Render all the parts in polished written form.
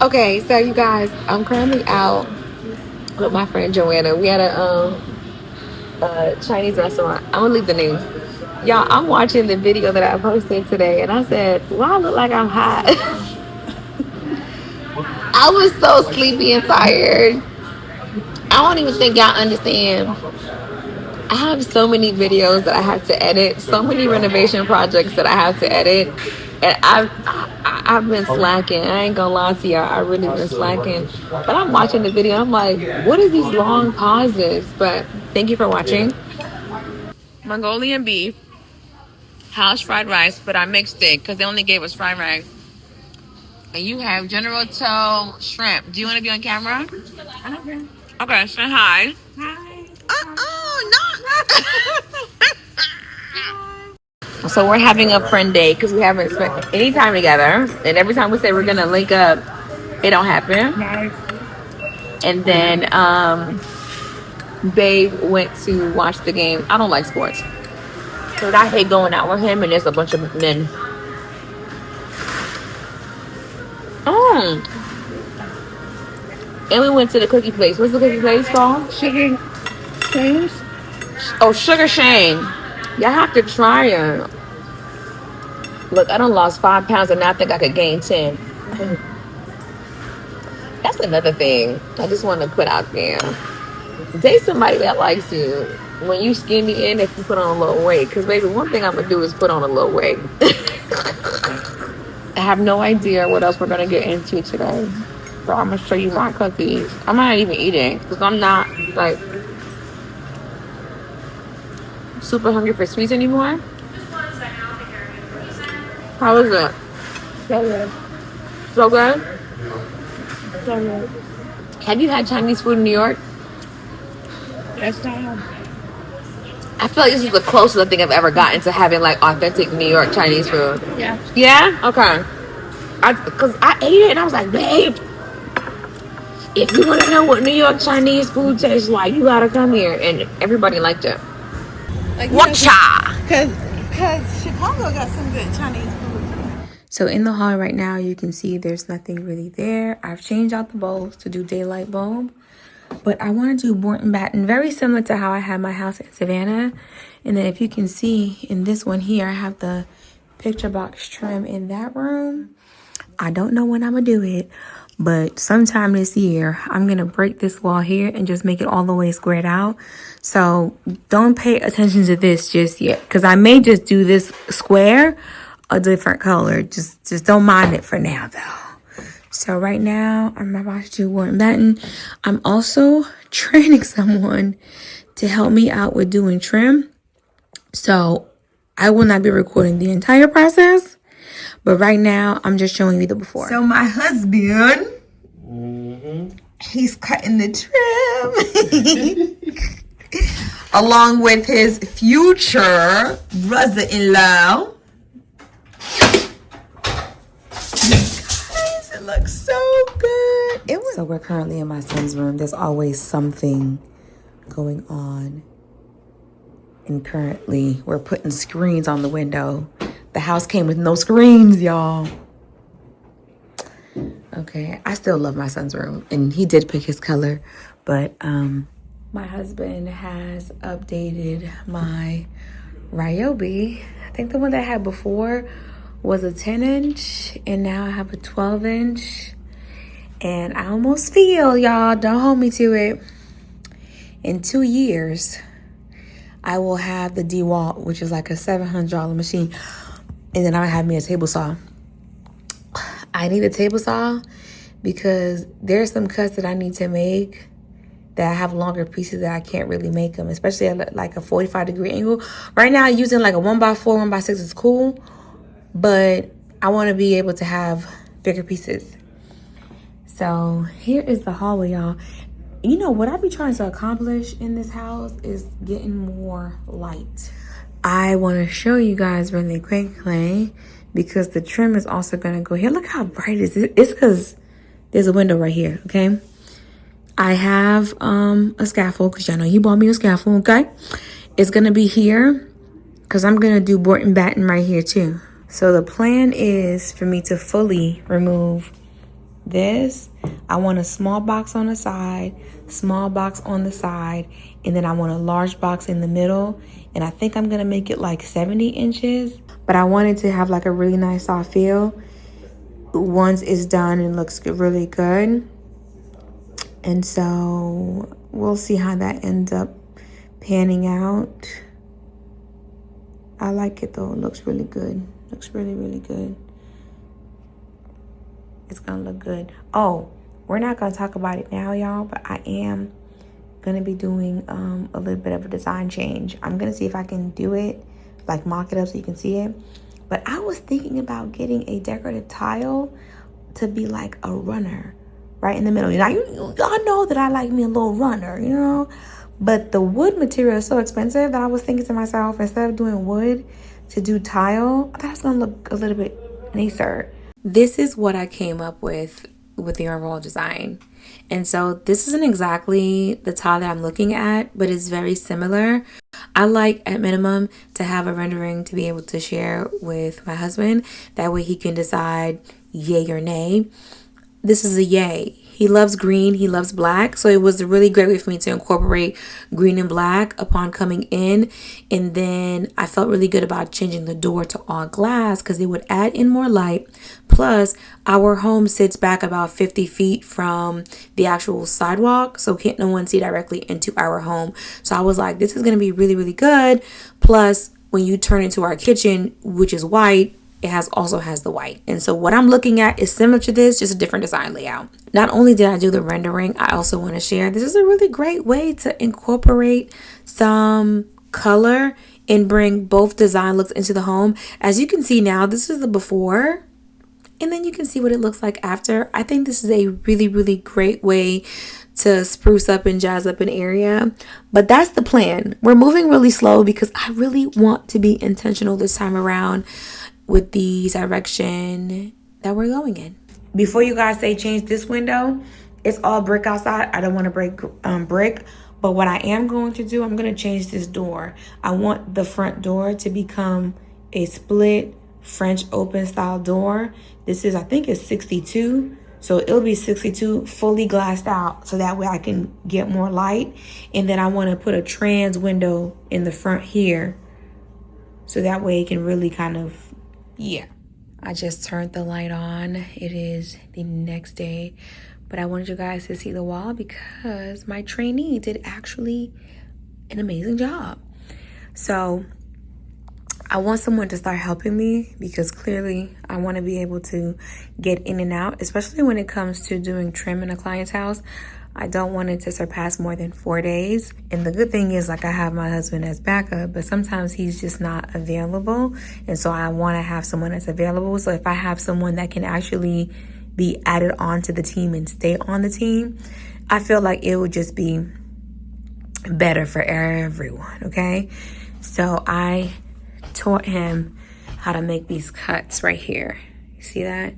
Okay, so you guys, I'm currently out with my friend Joanna. We had a Chinese restaurant. I won't leave the name. Y'all, I'm watching the video that I posted today, and I said, "Why I look like I'm hot?" I was so sleepy and tired. I don't even think y'all understand. I have so many videos that I have to edit, so many renovation projects that I have to edit, and I've been slacking. I ain't gonna lie to y'all, I really been slacking. But I'm watching the video, I'm like, what are these long pauses? But thank you for watching. Mongolian beef, house fried rice, but I mixed it because they only gave us fried rice. And you have General Tso shrimp. Do you want to be on camera? Okay, say hi. So we're having a friend day because we haven't spent any time together, and every time we say we're gonna link up, it don't happen. And then Babe went to watch the game. I don't like sports, so I hate going out with him, and there's a bunch of men. And we went to the cookie place. What's the cookie place called? Sugar Shane. Oh, Sugar Shane. Y'all have to try it. Look, I done lost 5 pounds and now I think I could gain 10. That's another thing I just want to put out there. Date somebody that likes you. When you skinny in, if you put on a little weight. Because, baby, one thing I'm going to do is put on a little weight. I have no idea what else we're going to get into today. So I'm going to show you my cookies. I'm not even eating because I'm not, like, super hungry for sweets anymore. How is it? So good. So good? So good. Have you had Chinese food in New York? Yes, I am. I feel like this is the closest I think I've ever gotten to having like authentic New York Chinese food. Yeah. Yeah? Okay. Because I ate it and I was like, babe, if you want to know what New York Chinese food tastes like, you gotta come here. And everybody liked it. Like, Watcha! Because Chicago got some good Chinese food. So in the hall right now, you can see there's nothing really there. I've changed out the bulbs to do daylight bulb. But I want to do Morton Batten, very similar to how I had my house in Savannah. And then if you can see in this one here, I have the picture box trim in that room. I don't know when I'm going to do it, but sometime this year, I'm going to break this wall here and just make it all the way squared out. So don't pay attention to this just yet, because I may just do this square a different color. Just don't mind it for now, though. So right now, I'm about to do Morton Batten. I'm also training someone to help me out with doing trim. So I will not be recording the entire process, but right now, I'm just showing you the before. So my husband, he's cutting the trim. Along with his future brother-in-law. It looks so good. So we're currently in my son's room. There's always something going on. And currently, we're putting screens on the window. The house came with no screens, y'all. Okay, I still love my son's room. And he did pick his color. But my husband has updated my Ryobi. I think the one that I had before was a 10-inch. And now I have a 12-inch. And I almost feel, y'all, don't hold me to it, in 2 years, I will have the DeWalt, which is like a $700 machine. And then I'll have me a table saw. I need a table saw because there's some cuts that I need to make that I have longer pieces that I can't really make them, especially at like a 45-degree angle. Right now, using like a 1x4, 1x6 is cool, but I want to be able to have bigger pieces. So here is the hallway, y'all. You know, what I be trying to accomplish in this house is getting more light. I want to show you guys really quickly because the trim is also going to go here. Look how bright it is. It's because there's a window right here, okay? I have a scaffold because y'all know you bought me a scaffold, okay? It's going to be here because I'm going to do Morton Batten right here too. So the plan is for me to fully remove this. I want a small box on the side, small box on the side, and then I want a large box in the middle. And I think I'm gonna make it like 70 inches, but I wanted to have like a really nice soft feel once it's done and looks really good. And so we'll see how that ends up panning out. I like it though. It looks really good. Looks really, really good. It's gonna look good. Oh, we're not gonna talk about it now, y'all, but I am gonna be doing a little bit of a design change. I'm gonna see if I can do it, like mock it up so you can see it. But I was thinking about getting a decorative tile to be like a runner right in the middle. Now, y'all know that I like me a little runner, you know? But the wood material is so expensive that I was thinking to myself, instead of doing wood, to do tile, I thought it was gonna look a little bit nicer. This is what I came up with the overall design. And so this isn't exactly the tile that I'm looking at, but it's very similar. I like, at minimum, to have a rendering to be able to share with my husband. That way he can decide yay or nay. This is a yay. He loves green, he loves black, so it was a really great way for me to incorporate green and black upon coming in. And then I felt really good about changing the door to all glass because it would add in more light. Plus, our home sits back about 50 feet from the actual sidewalk, so can't no one see directly into our home. So I was like, this is going to be really, really good. Plus, when you turn into our kitchen, which is white, it also has the white. And so what I'm looking at is similar to this, just a different design layout. Not only did I do the rendering, I also want to share, this is a really great way to incorporate some color and bring both design looks into the home. As you can see now, this is the before, and then you can see what it looks like after. I think this is a really, really great way to spruce up and jazz up an area. But that's the plan. We're moving really slow because I really want to be intentional this time around with the direction that we're going in. Before you guys say change this window, it's all brick outside. I don't want to break brick, but what I am going to do, I'm going to change this door. I want the front door to become a split French open style door. This is, I think it's 62. So it'll be 62 fully glassed out, so that way I can get more light. And then I want to put a trans window in the front here, so that way it can really kind of, yeah. I just turned the light on. It is the next day, but I wanted you guys to see the wall because my trainee did actually an amazing job. So I want someone to start helping me because clearly I want to be able to get in and out, especially when it comes to doing trim in a client's house. I don't want it to surpass more than 4 days. And the good thing is, like, I have my husband as backup, but sometimes he's just not available. And so I want to have someone that's available. So if I have someone that can actually be added onto the team and stay on the team, I feel like it would just be better for everyone, okay? So I taught him how to make these cuts right here. You see that?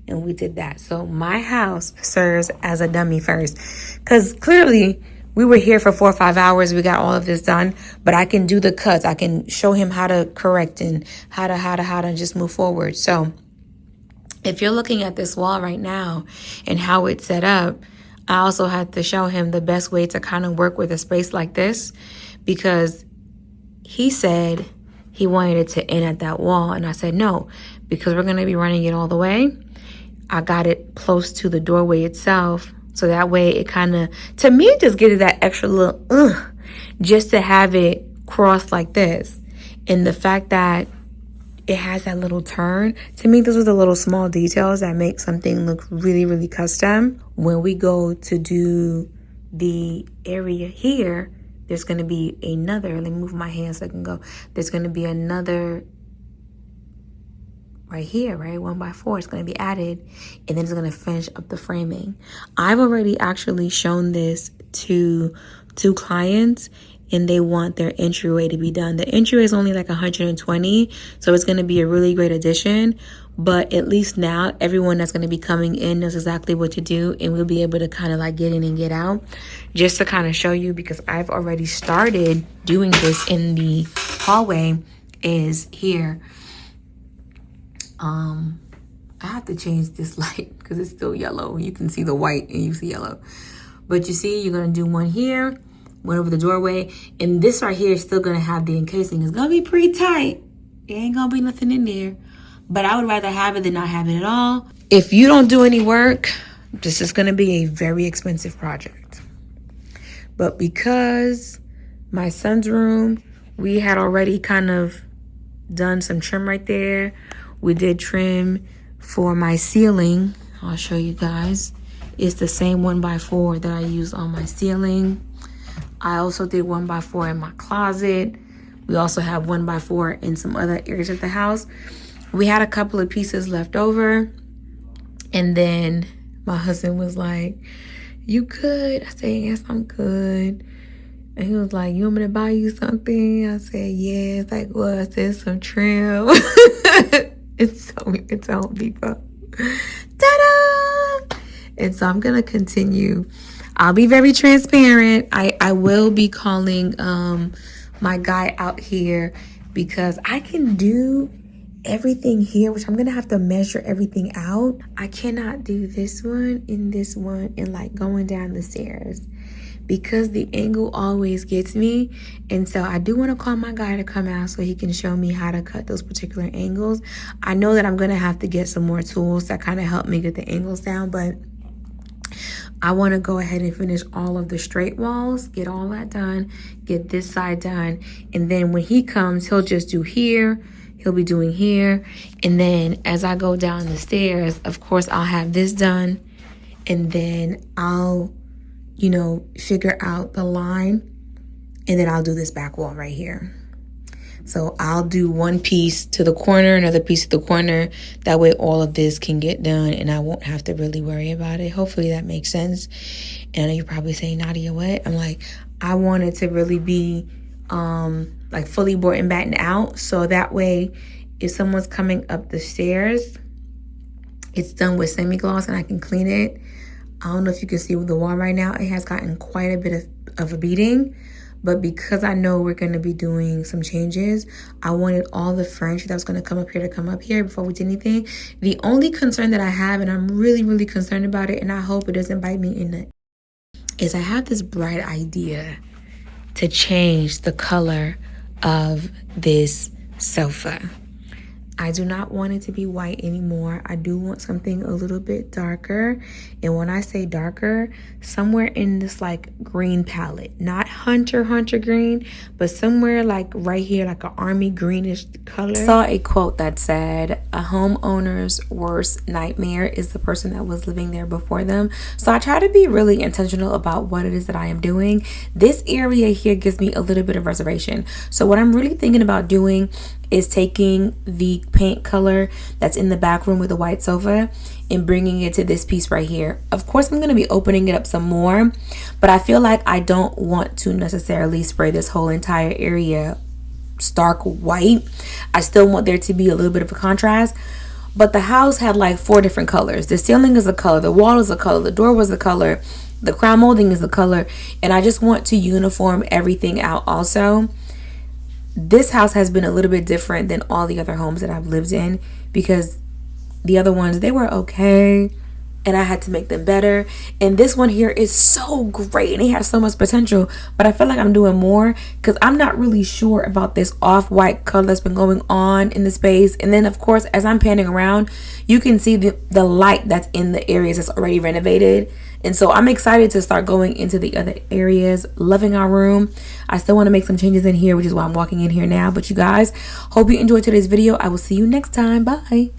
And we did that. So my house serves as a dummy first, because clearly we were here for 4 or 5 hours. We got all of this done, but I can do the cuts. I can show him how to correct and how to just move forward. So if you're looking at this wall right now and how it's set up, I also had to show him the best way to kind of work with a space like this, because he said he wanted it to end at that wall. And I said, no, because we're going to be running it all the way. I got it close to the doorway itself. So that way it kind of, to me, it just gives it that extra little, just to have it crossed like this. And the fact that it has that little turn, to me, those are the little small details that make something look really, really custom. When we go to do the area here, there's going to be another, let me move my hand so I can go. There's going to be another right here, right? 1x4 is going to be added, and then it's going to finish up the framing. I've already actually shown this to 2 clients, and they want their entryway to be done. The entryway is only like 120, so it's going to be a really great addition. But at least now everyone that's going to be coming in knows exactly what to do, and we'll be able to kind of like get in and get out. Just to kind of show you, because I've already started doing this in the hallway, is here. I have to change this light because because it's still yellow. You can see the white and you see yellow. But you see, you're going to do one here, one over the doorway. And this right here is still going to have the encasing. It's going to be pretty tight. It ain't going to be nothing in there. But I would rather have it than not have it at all. If you don't do any work, this is going to be a very expensive project. But because my son's room, we had already kind of done some trim right there. We did trim for my ceiling. I'll show you guys. It's the same 1x4 that I use on my ceiling. I also did 1x4 in my closet. We also have 1x4 in some other areas of the house. We had a couple of pieces left over. And then my husband was like, "You good?" I said, "Yes, I'm good." And he was like, "You want me to buy you something?" I said, "Yes." Like, "What?" I said, "Some trim." It's so Home Depot. Ta-da! And so I'm going to continue. I'll be very transparent. I will be calling my guy out here because I can do everything here, which I'm gonna have to measure everything out. I cannot do this one and like going down the stairs because the angle always gets me. And so I do want to call my guy to come out so he can show me how to cut those particular angles. I know that I'm gonna have to get some more tools that kind of help me get the angles down, but I want to go ahead and finish all of the straight walls, get all that done, get this side done, and then when he comes, he'll just do here. He'll be doing here. And then as I go down the stairs, of course, I'll have this done. And then I'll, figure out the line. And then I'll do this back wall right here. So I'll do one piece to the corner, another piece to the corner. That way all of this can get done and I won't have to really worry about it. Hopefully that makes sense. And I know you're probably saying, "Nadia, what?" I'm like, I want it to really be like fully board and batten out, so that way if someone's coming up the stairs, it's done with semi-gloss and I can clean it. I don't know if you can see with the wall right now, it has gotten quite a bit of a beating, but because I know we're going to be doing some changes, I wanted all the furniture that was going to come up here before we did anything. The only concern that I have, and I'm really, really concerned about it, and I hope it doesn't bite me in the, is I have this bright idea to change the color of this sofa. I do not want it to be white anymore. I do want something a little bit darker. And when I say darker, somewhere in this like green palette, not hunter green, but somewhere like right here, like an army greenish color. I saw a quote that said, "A homeowner's worst nightmare is the person that was living there before them." So I try to be really intentional about what it is that I am doing. This area here gives me a little bit of reservation. So what I'm really thinking about doing is taking the paint color that's in the back room with the white sofa and bringing it to this piece right here. Of course, I'm going to be opening it up some more, but I feel like I don't want to necessarily spray this whole entire area stark white. I still want there to be a little bit of a contrast, but the house had like 4 different colors. The ceiling is a color, the wall is a color, the door was a color, the crown molding is a color, and I just want to uniform everything out also. This house has been a little bit different than all the other homes that I've lived in because the other ones, they were okay and I had to make them better. And this one here is so great and it has so much potential, but I feel like I'm doing more because I'm not really sure about this off-white color that's been going on in the space. And then of course, as I'm panning around, you can see the light that's in the areas that's already renovated. And so I'm excited to start going into the other areas, loving our room. I still want to make some changes in here, which is why I'm walking in here now. But you guys, hope you enjoyed today's video. I will see you next time. Bye.